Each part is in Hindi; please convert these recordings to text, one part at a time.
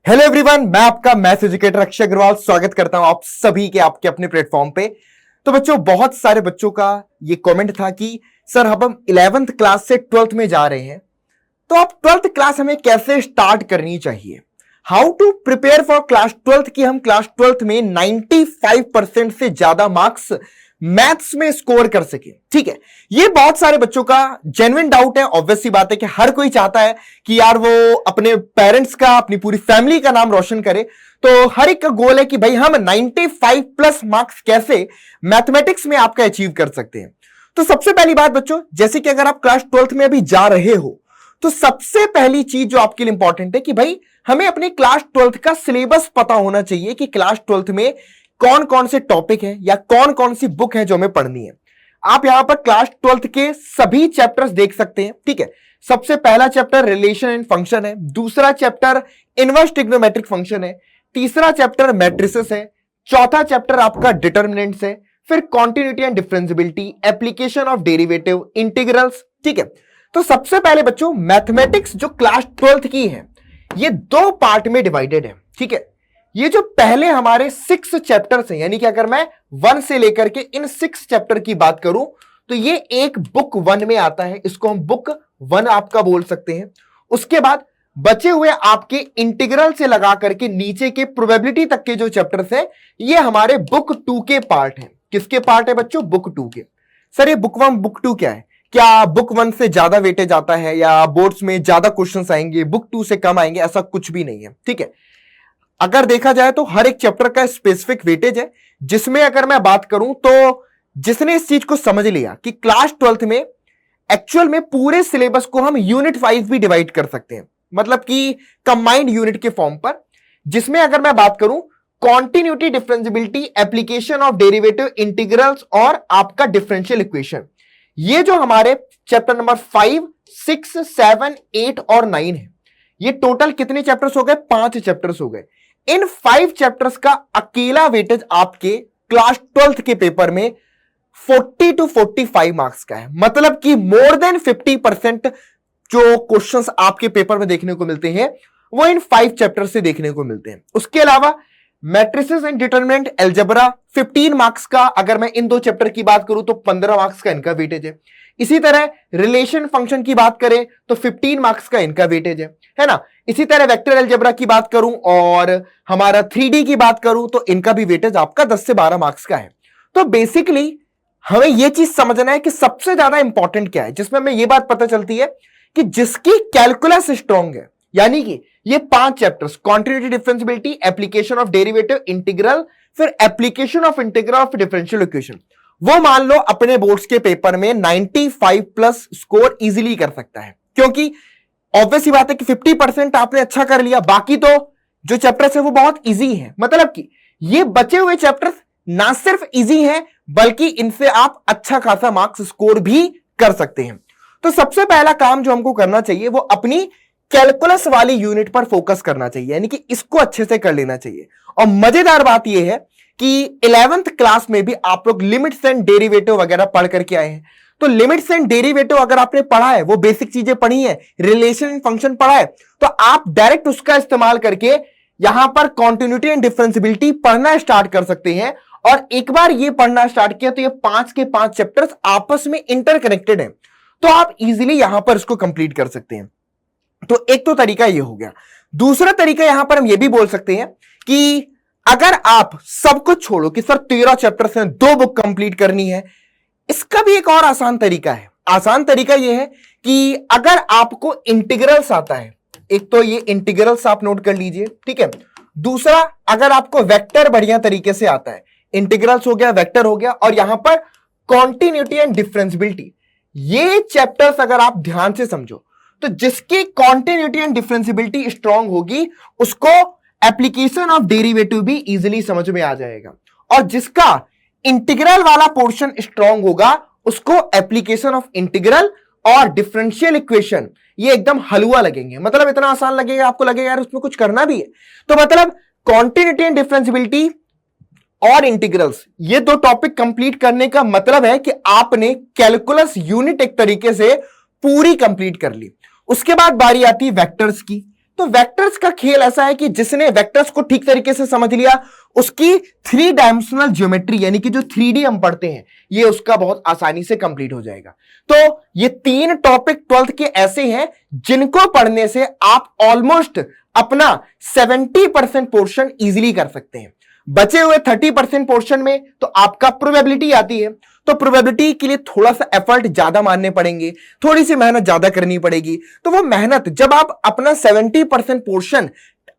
हेलो एवरीवन, मैं आपका मैथ्स एजुकेटर अक्षय अग्रवाल स्वागत करता हूं आप सभी के आपके अपने प्लेटफॉर्म पे। तो बच्चों, बहुत सारे बच्चों का ये कमेंट था कि सर हम 11th क्लास से 12th में जा रहे हैं, तो आप 12th क्लास हमें कैसे स्टार्ट करनी चाहिए, how to prepare for class 12th की हम क्लास 12th में 95% से ज्यादा मार्क्स मैथ्स में स्कोर कर सके। ठीक है, ये बहुत सारे बच्चों का जेन्युइन डाउट है। ऑब्वियस सी बात है कि हर कोई चाहता है कि यार वो अपने पेरेंट्स का, अपनी पूरी फैमिली का नाम रोशन करे। तो हर एक का गोल है कि भाई हम 95 प्लस मार्क्स कैसे मैथमेटिक्स में आपका अचीव कर सकते हैं। तो सबसे पहली बात बच्चों, जैसे कि अगर आप क्लास 12th में अभी जा रहे हो, तो सबसे पहली चीज जो आपके लिए इंपॉर्टेंट है कि भाई हमें अपने क्लास 12th का सिलेबस पता होना चाहिए कि क्लास 12th में कौन कौन से टॉपिक हैं या कौन कौन सी बुक है जो हमें पढ़नी है। आप यहां पर क्लास 12th के सभी चैप्टर्स देख सकते हैं। ठीक है, सबसे पहला चैप्टर रिलेशन एंड फंक्शन है, दूसरा चैप्टर इनवर्स ट्रिग्नोमेट्रिक फंक्शन है, तीसरा चैप्टर मैट्रिसेस है, चौथा चैप्टर आपका डिटर्मिनेंट्स है, फिर continuity and differentiability, application of derivative, integrals. ठीक है, तो सबसे पहले बच्चों मैथमेटिक्स जो क्लास 12th की है ये दो पार्ट में डिवाइडेड है। ठीक है, ये जो पहले हमारे 6 चैप्टर्स हैं, यानी कि अगर मैं 1 से लेकर के इन 6 चैप्टर की बात करूं तो ये एक बुक 1 में आता है, इसको हम बुक 1 आपका बोल सकते हैं। उसके बाद बचे हुए आपके इंटीग्रल से लगा करके नीचे के प्रोबेबिलिटी तक के जो चैप्टर्स हैं ये हमारे बुक 2 के पार्ट हैं। किसके पार्ट है बच्चों? बुक 2 के। सर ये बुक 1 बुक 2 क्या है? क्या बुक 1 से ज्यादा वेटेज आता है या बोर्ड्स में ज्यादा क्वेश्चंस आएंगे, बुक 2 से कम आएंगे? ऐसा कुछ भी नहीं है। ठीक है, अगर देखा जाए तो हर एक चैप्टर का स्पेसिफिक वेटेज है, जिसमें अगर मैं बात करूं तो जिसने इस चीज को समझ लिया कि क्लास 12th में एक्चुअल में पूरे सिलेबस को हम यूनिट वाइज भी डिवाइड कर सकते हैं, मतलब कि कंबाइंड यूनिट के फॉर्म पर, जिसमें अगर मैं बात करूं continuity, differentiability, application of derivative, integrals और आपका डिफरेंशियल इक्वेशन, ये जो हमारे चैप्टर नंबर 5, 6, 7, 8 और 9 है, ये टोटल कितने चैप्टर्स हो गए? 5 चैप्टर्स हो गए। इन 5 चैप्टर्स का अकेला वेटेज आपके क्लास 12th के पेपर में 40 to 45 मार्क्स का है, मतलब कि मोर देन 50% जो क्वेश्चंस आपके पेपर में देखने को मिलते हैं वो इन 5 चैप्टर से देखने को मिलते हैं। उसके अलावा matrices and determinant, algebra 15 marks का, अगर मैं इन 2 चैप्टर की बात करूं तो 15 मार्क्स का इनका वेटेज है। इसी तरह रिलेशन फंक्शन की बात करें तो 15 मार्क्स का इनका वेटेज है ना। इसी तरह वेक्टर अलजेब्रा की बात करूं और हमारा 3D की बात करूं तो इनका भी वेटेज आपका 10 से 12 मार्क्स का है। तो बेसिकली हमें यह चीज समझना है कि सबसे ज्यादा इंपॉर्टेंट क्या है, जिसमें हमें यह बात पता चलती है कि जिसकी कैलकुलस स्ट्रांग है, यानी कि ये 5 chapters continuity, differentiability, application of derivative, integral, फिर application of integral of differential equation, वो मान लो अपने बोर्ड्स के पेपर में 95 प्लस स्कोर इजीली कर सकता है। क्योंकि ऑब्वियस ही बात है कि 50% आपने अच्छा कर लिया, बाकी तो जो चैप्टर्स है वो बहुत इजी है। मतलब कि ये बचे हुए चैप्टर्स ना सिर्फ इजी हैं बल्कि इनसे आप अच्छा खासा मार्क्स स्कोर भी कर सकते हैं। तो सबसे पहला काम जो हमको करना चाहिए वो अपनी कैलकुलस वाली यूनिट पर फोकस करना चाहिए, यानी कि इसको अच्छे से कर लेना चाहिए। और मजेदार बात यह है कि 11th क्लास में भी आप लोग लिमिट्स एंड डेरिवेटिव वगैरह पढ़ करके आए हैं। तो लिमिट्स एंड डेरिवेटिव अगर आपने पढ़ा है, वो बेसिक चीजें पढ़ी है, रिलेशन एंड फंक्शन पढ़ा है, तो आप डायरेक्ट उसका इस्तेमाल करके यहां पर कॉन्टिन्यूटी एंड डिफरेंशियबिलिटी पढ़ना स्टार्ट कर सकते हैं। और एक बार ये पढ़ना स्टार्ट किया तो ये 5 के 5 चैप्टर्स आपस में इंटरकनेक्टेड हैं, तो आप इजीली यहां पर इसको कंप्लीट कर सकते हैं। तो एक तो तरीका ये हो गया। दूसरा तरीका यहां पर हम ये भी बोल सकते हैं कि अगर आप सब कुछ छोड़ो कि सर 13 चैप्टर्स हैं, 2 बुक कंप्लीट करनी है, इसका भी एक और आसान तरीका है। आसान तरीका यह है कि अगर आपको इंटीग्रल्स आता है, एक तो ये इंटीग्रल्स आप नोट कर लीजिए, ठीक है। दूसरा, अगर आपको वेक्टर बढ़िया तरीके से आता है, इंटीग्रल्स हो गया, वेक्टर हो गया, और यहां पर कॉन्टिन्यूटी एंड डिफरेंशियबिलिटी, ये चैप्टर्स अगर आप ध्यान से समझो तो जिसकी कॉन्टिन्यूटी एंड डिफरेंशियबिलिटी स्ट्रांग होगी उसको एप्लीकेशन ऑफ डेरिवेटिव भी इजीली समझ में आ जाएगा, और जिसका इंटीग्रल वाला पोर्शन स्ट्रांग होगा उसको एप्लीकेशन ऑफ इंटीग्रल और डिफरेंशियल इक्वेशन ये एकदम हलवा लगेंगे। मतलब इतना आसान लगेगा, आपको लगेगा यार उसमें कुछ करना भी है। तो मतलब कॉन्टिन्यूटी एंड डिफरेंशियबिलिटी और इंटीग्रल्स, ये 2 टॉपिक कंप्लीट करने का मतलब है कि आपने कैलकुलस यूनिट एक तरीके से पूरी कंप्लीट कर ली। उसके बाद बारी आती है वेक्टर्स की। तो वेक्टर्स का खेल ऐसा है कि जिसने वेक्टर्स को ठीक तरीके से समझ लिया, उसकी 3 डायमेंशनल ज्योमेट्री यानी कि जो 3D हम पढ़ते हैं, ये उसका बहुत आसानी से कंप्लीट हो जाएगा। तो ये 3 टॉपिक 12th के ऐसे हैं जिनको पढ़ने से आप ऑलमोस्ट अपना 70% पोर्शन इजीली कर सकते हैं। बचे हुए 30% पोर्शन में तो आपका प्रोबेबिलिटी आती है, तो प्रोबेबिलिटी के लिए थोड़ा सा एफर्ट ज्यादा मारने पड़ेंगे, थोड़ी सी मेहनत ज्यादा करनी पड़ेगी। तो वो मेहनत जब आप अपना 70% पोर्शन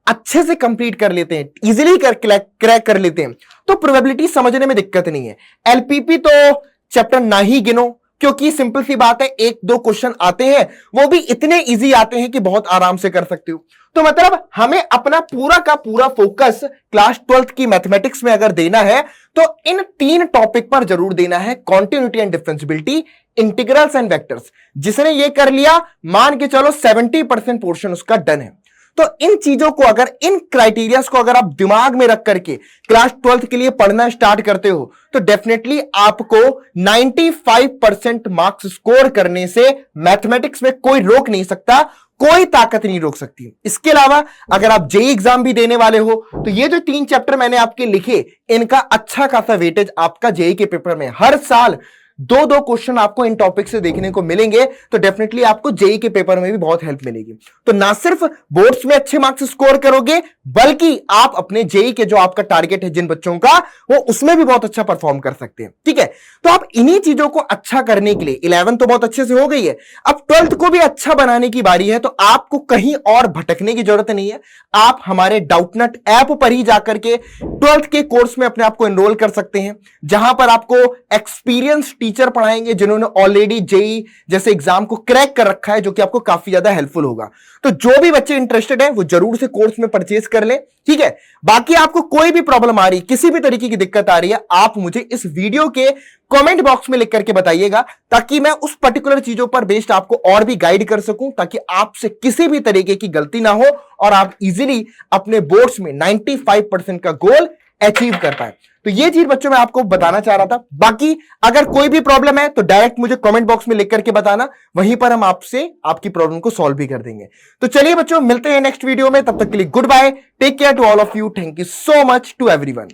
अच्छे से कंप्लीट कर लेते हैं, इजीली क्रैक कर लेते हैं, तो प्रोबेबिलिटी समझने में दिक्कत नहीं है। एलपीपी तो चैप्टर ना ही गिनो, क्योंकि सिंपल सी बात है, 1-2 क्वेश्चन आते हैं, वो भी इतने इजी आते हैं कि बहुत आराम से कर सकते हो। तो मतलब हमें अपना पूरा का पूरा फोकस क्लास 12th की मैथमेटिक्स में अगर देना है तो इन 3 टॉपिक पर जरूर देना है, continuity and differentiability, integrals and vectors. जिसने ये कर लिया, मान के चलो 70% पोर्शन उसका डन है। तो इन चीजों को अगर, इन क्राइटेरियाज को अगर आप दिमाग में रख करके क्लास 12th के लिए पढ़ना स्टार्ट करते हो तो डेफिनेटली आपको 95% मार्क्स स्कोर करने से मैथमेटिक्स में कोई रोक नहीं सकता, कोई ताकत नहीं रोक सकती। इसके अलावा अगर आप जेई एग्जाम भी देने वाले हो तो ये जो 3 चैप्टर मैंने आपके लिखे, इनका अच्छा खासा वेटेज आपका जेई के पेपर में हर साल 2-2 क्वेश्चन आपको इन टॉपिक से देखने को मिलेंगे, तो डेफिनेटली आपको जेई के पेपर में भी बहुत हेल्प मिलेगी। तो ना सिर्फ बोर्ड्स में अच्छे मार्क्स स्कोर करोगे, बल्कि आप अपने जेई के जो आपका टारगेट है जिन बच्चों का, वो उसमें भी बहुत अच्छा परफॉर्म कर सकते हैं। ठीक है, तो आप इन्हीं चीजों को अच्छा करने के लिए 11 तो बहुत अच्छे से हो गई है, अब 12th को भी अच्छा बनाने की बारी है। तो आपको कहीं और भटकने की जरूरत नहीं है, आप हमारे डाउटनट ऐप पर ही जाकर के 12th के कोर्स में अपने आप को एनरोल कर सकते हैं, जहां पर आपको एक्सपीरियंस टीचर पढ़ाएंगे जिन्होंने ऑलरेडी जेई जैसे एग्जाम को क्रैक कर रखा है, जो कि आपको काफी ज्यादा हेल्पफुल होगा। तो जो भी बच्चे इंटरेस्टेड हैं वो जरूर से कोर्स में परचेज कर ले। ठीक है, बाकी आपको कोई भी प्रॉब्लम आ रही, किसी भी तरीके की दिक्कत आ रही है, आप मुझे इस वीडियो के कमेंट बॉक्स में लिख करके बताइएगा, ताकि मैं उस पर्टिकुलर चीजों पर बेस्ड आपको और भी गाइड कर सकूं, ताकि आपसे किसी भी तरीके की गलती ना हो और आप इजीली अपने बोर्ड्स में 95% का गोल अचीव कर पाए। तो ये चीज बच्चों मैं आपको बताना चाह रहा था। बाकी अगर कोई भी प्रॉब्लम है तो डायरेक्ट मुझे कमेंट बॉक्स में लिख करके बताना, वहीं पर हम आपसे आपकी प्रॉब्लम को सॉल्व भी कर देंगे। तो चलिए बच्चों, मिलते हैं नेक्स्ट वीडियो में, तब तक के लिए goodbye, take care to all of you, thank you so much to everyone.